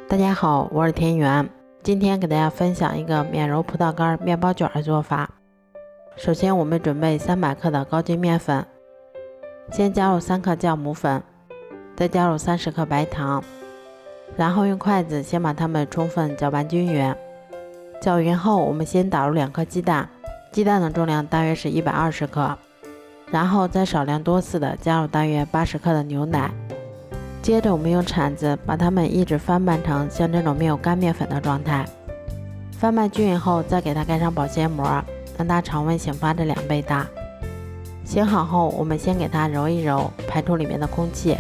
大家好，我是田园。今天给大家分享一个免揉葡萄干面包卷的做法。首先我们准备300克的高筋面粉，先加入3克酵母粉，再加入30克白糖，然后用筷子先把它们充分搅拌均匀。搅匀后，我们先打入2颗鸡蛋，鸡蛋的重量大约是120克，然后再少量多次的加入大约80克的牛奶。接着我们用铲子把它们一直翻拌成像这种没有干面粉的状态。翻拌均匀后，再给它盖上保鲜膜，让它常温醒发的2倍大。醒好后，我们先给它揉一揉，排出里面的空气，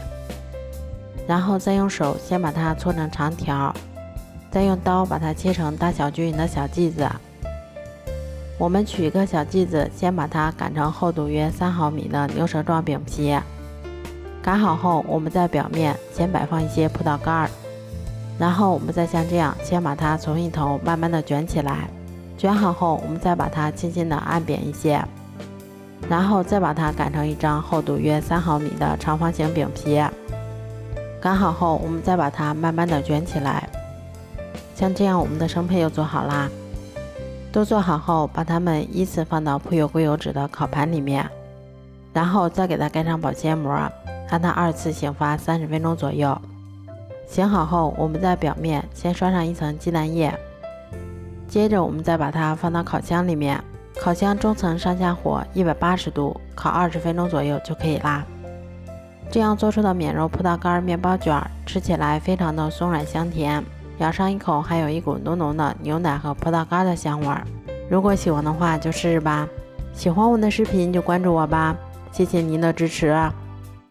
然后再用手先把它搓成长条，再用刀把它切成大小均匀的小剂子。我们取一个小剂子，先把它擀成厚度约3毫米的牛舌状饼皮。擀好后，我们在表面先摆放一些葡萄干，然后我们再像这样先把它从一头慢慢的卷起来。卷好后，我们再把它轻轻的按扁一些，然后再把它擀成一张厚度约3毫米的长方形饼皮。擀好后，我们再把它慢慢的卷起来。像这样，我们的生胚就做好啦。都做好后，把它们依次放到铺有硅油纸的烤盘里面，然后再给它盖上保鲜膜，让它2次醒发30分钟左右。醒好后，我们在表面先刷上一层鸡蛋液，接着我们再把它放到烤箱里面。烤箱中层上下火180度，烤20分钟左右就可以啦。这样做出的免揉葡萄干面包卷吃起来非常的松软香甜，咬上一口还有一股浓浓的牛奶和葡萄干的香味儿。如果喜欢的话就试试吧。喜欢我的视频就关注我吧，谢谢您的支持啊。